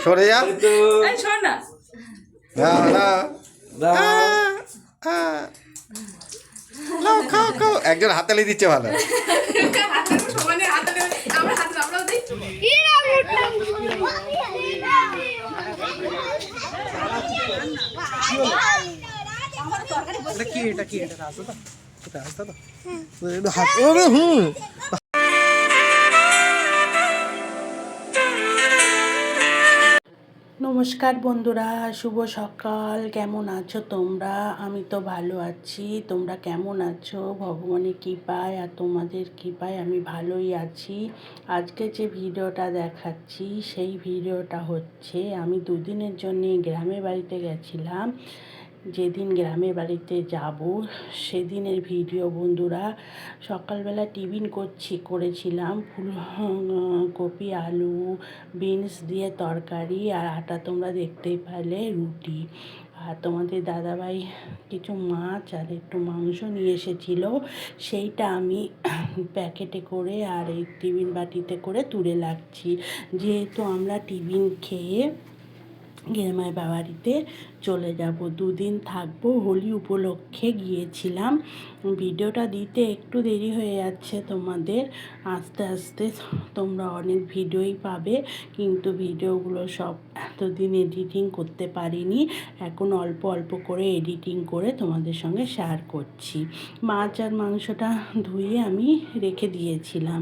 সরে যা। খাও খাও, একজন হাতালি দিচ্ছে ভালো। কি এটা কি এটা রাস্তা তো রাস্তা তো নমস্কার বন্ধুরা, শুভ সকাল। কেমন আছো তোমরা? আমি তো ভালো আছি। তোমরা কেমন আছো? ভগবানের কৃপায় আর তোমাদের কৃপায় আমি ভালোই আছি। আজকে যে ভিডিওটা দেখাচ্ছি সেই ভিডিওটা হচ্ছে আমি দুদিনের জন্য গ্রামের বাড়িতে গেছিলাম। যেদিন গ্রামের বাড়িতে যাব সেদিনের ভিডিও বন্ধুরা। সকালবেলা টিফিন করেছিলাম ফুলকপি, আলু, বিনস দিয়ে তরকারি, আর আটা তোমরা দেখতেই পেলে, রুটি। আর তোমাদের দাদাভাই কিছু মাছ আর একটু মাংস নিয়ে এসেছিল, সেইটা আমি প্যাকেটে করে আর এই টিফিন বাটিতে করে তুলে রাখছি। যেহেতু আমরা টিফিন খেয়ে গ্রামের বাড়িতে চলে যাব, দুদিন থাকবো। হোলি উপলক্ষে গিয়েছিলাম। ভিডিওটা দিতে একটু দেরি হয়ে যাচ্ছে তোমাদের, আস্তে আস্তে তোমরা অনেক ভিডিওই পাবে, কিন্তু ভিডিওগুলো সব এতদিন এডিটিং করতে পারিনি। এখন অল্প অল্প করে এডিটিং করে তোমাদের সঙ্গে শেয়ার করছি। মাছ আর মাংসটা ধুয়ে আমি রেখে দিয়েছিলাম,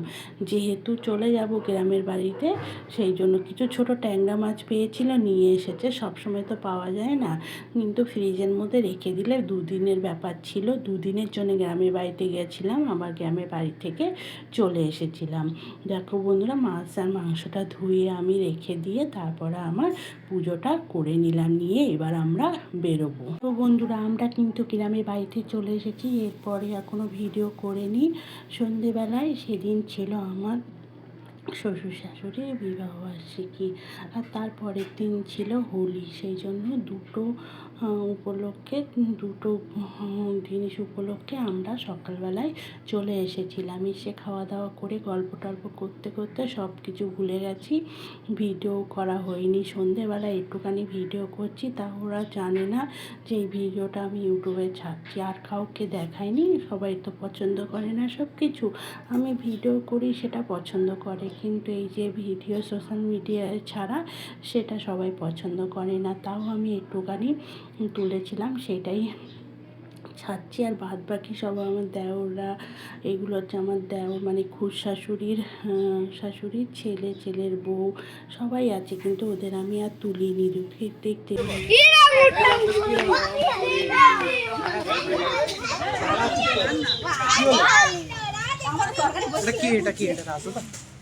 যেহেতু চলে যাব গ্রামের বাড়িতে। সেই জন্য কিছু ছোট ট্যাংরা মাছ পেয়েছিল, নিয়ে এসেছে। সবসময় তো পাওয়া যায় না, কিন্তু ফ্রিজের মধ্যে রেখে দিলে দুদিনের ব্যাপার ছিল। দুদিনের জন্য গ্রামের বাড়িতে গিয়েছিলাম, আবার গ্রামের বাড়ি থেকে চলে এসেছিলাম। দেখো বন্ধুরা, মাছ আর মাংসটা ধুয়ে আমি রেখে দিয়ে তারপরে আমার পুজোটা করে নিলাম, নিয়ে এবার আমরা বেরোবো। তো বন্ধুরা, আমরা কিন্তু গ্রামের বাড়িতে চলে এসেছি। এরপরে এখনও ভিডিও করিনি। সন্ধেবেলায় সেদিন ছিল আমার শ্বশুর শাশুড়ির বিবাহবার্ষিকী, আর তারপরের দিন ছিল হোলি। সেই জন্য দুটো জিনিস উপলক্ষে আমরা সকালবেলায় চলে এসেছিলাম। এসে খাওয়া দাওয়া করে গল্প টল্প করতে করতে সব কিছু ভুলে গেছি, ভিডিও করা হয়নি। সন্ধেবেলায় একটুখানি ভিডিও করছি, তা ওরা জানে না যে এই ভিডিওটা আমি ইউটিউবে ছাড়ছি। আর কাউকে দেখাইনি, সবাই তো পছন্দ করে না সব কিছু। আমি ভিডিও করি সেটা পছন্দ করে, কিন্তু এই যে ভিডিও সোশ্যাল মিডিয়ায় ছাড়া সেটা সবাই পছন্দ করে না। তাও আমি একটুখানি তুলেছিলাম, সেটাই ছাড়ছি। আর বাদ বাকি সব আমার দেওররা, এগুলো হচ্ছে আমার দেওর মানে খুড় শাশুড়ির শাশুড়ির ছেলে, ছেলের বউ সবাই আছে, কিন্তু ওদের আমি আর তুলিনি। দেখতে কি এটা কি এটা রাস্তা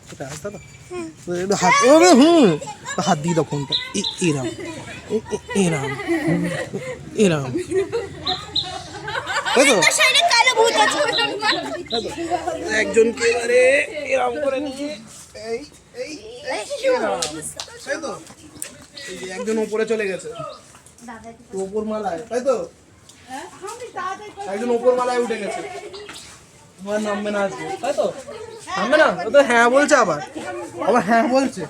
তো রাস্তা তো হাত হাত দিয়ে দাও ফোনটা। এরাম এরাম এরাম একজনকে এবারে এরাম করে নিয়ে একজন উপরে চলে গেছে ওপর মালায়, তাই তো একজন ওপর মালায় উঠে গেছে। তোমার নামবে না আজকে, তাই তো নামবে না। ও তো হ্যাঁ বলছে, আবার হ্যাঁ বলছে।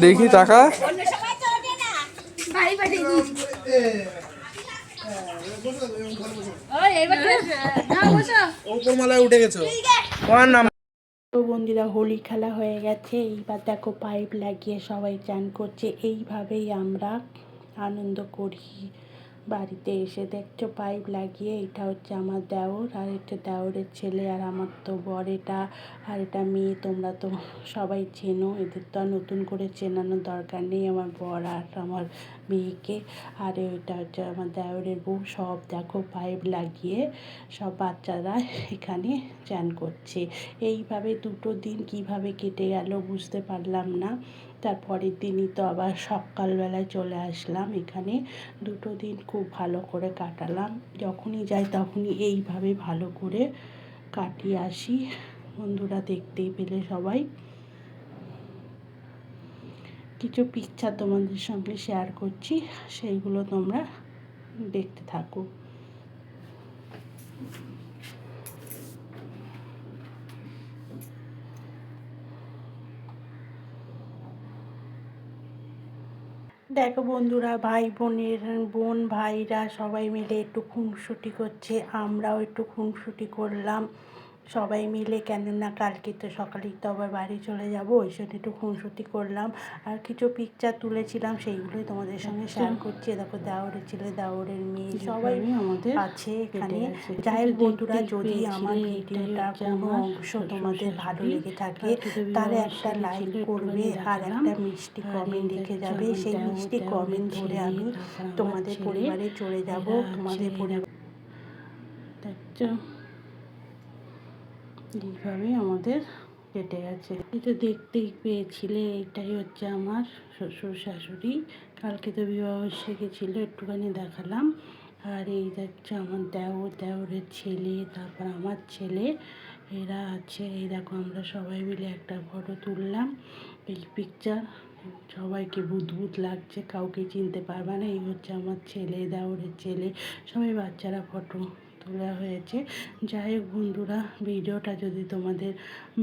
দেখি টাকা ওপর মালায় উঠে গেছে। তোমার নাম। তো বন্ধুরা, হোলি খেলা হয়ে গেছে। এইবার দেখো পাইপ লাগিয়ে সবাই চান করছে। এইভাবেই আমরা আনন্দ করি। বাড়িতে এসে দেখছো পাইপ লাগিয়ে, এটা হচ্ছে আমার দেওর, আর এটা দেওরের ছেলে, আর আমার তো বর এটা, আর এটা মেয়ে। তোমরা তো সবাই চেনো, এদের তো আর নতুন করে চেনানোর দরকার নেই, আমার বর আর আমার মেয়েকে। আর এটা হচ্ছে আমার দেওরের বউ। সব দেখো পাইপ লাগিয়ে সব বাচ্চারা এখানে চান করছে। এইভাবে দুটো দিন কিভাবে কেটে গেল বুঝতে পারলাম না। তারপরের দিনই তো আবার সকালবেলায় চলে আসলাম এখানে। দুটো দিন খুব ভালো করে কাটালাম। যখনই যাই তখনই এইভাবে ভালো করে কাটিয়ে আসি। বন্ধুরা দেখতেই পেলে সবাই। কিছু পিকচার তোমাদের সঙ্গে শেয়ার করছি, সেইগুলো তোমরা দেখতে থাকো। দেখো বন্ধুরা, বোন ভাইরা সবাই মিলে একটু খুনসুটি করছে, আমরাও একটু খুনসুটি করলাম সবাই মিলে। কেননা কালকে তো সকালেই তো আবার বাড়ি চলে যাব, ওই জন্য একটু খুনসুটি করলাম। আর কিছু পিকচার তুলেছিলাম, সেইগুলোই তোমাদের সঙ্গে শেয়ার করছি। দেখো দেওরের ছেলে, দেওরের মেয়ে সবাই আমাদের আছে এখানে। যাই হোক বন্ধুরা, যদি আমার ভিডিওটা কোনো অংশ তোমাদের ভালো লেগে থাকে তাহলে একটা লাইক করবে আর একটা মিষ্টি কমেন্ট রেখে যাবে। সেই মিষ্টি কমেন্ট ধরে আমি তোমাদের পরিবারে চলে যাব। তোমাদের পরিবার এইভাবেই আমাদের কেটে গেছে। এটা দেখতেই পেয়েছিলে, এটাই হচ্ছে আমার শ্বশুর শাশুড়ি। কালকে তো বিবাহবার্ষিকী ছিল, একটুখানি দেখালাম। আর এই হচ্ছে আমার দেওরের ছেলে, তারপর আমার ছেলে, এরা আছে। এই দেখো আমরা সবাই মিলে একটা ফটো তুললাম। এই পিকচার সবাইকে বুদবুদ লাগছে, কাউকে চিনতে পারবে না। এই হচ্ছে আমার ছেলে, দেওরের ছেলে, সবাই বাচ্চারা ফটো তোলা হয়েছে। যাই হোক বন্ধুরা, ভিডিওটা যদি তোমাদের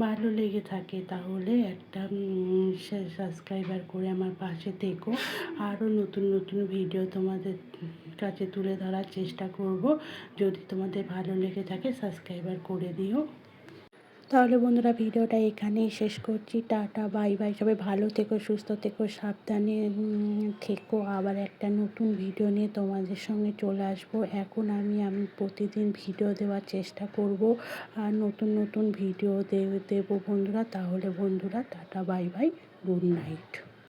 ভালো লেগে থাকে তাহলে একটা সাবস্ক্রাইবার করে আমার পাশে থেকো। আরও নতুন নতুন ভিডিও তোমাদের কাছে তুলে ধরার চেষ্টা করব। যদি তোমাদের ভালো লেগে থাকে সাবস্ক্রাইবার করে দিও। তাহলে বন্ধুরা, ভিডিওটা এখানেই শেষ করছি। Tata, bye bye. সবাই ভালো থেকো, সুস্থ থেকো, সাবধানে থেকো। আবার একটা নতুন ভিডিও নিয়ে তোমাদের সঙ্গে চলে আসবো। এখন আমি প্রতিদিন ভিডিও দেওয়ার চেষ্টা করব আর নতুন নতুন ভিডিও দেবো বন্ধুরা। তাহলে বন্ধুরা, tata, bye bye, good night.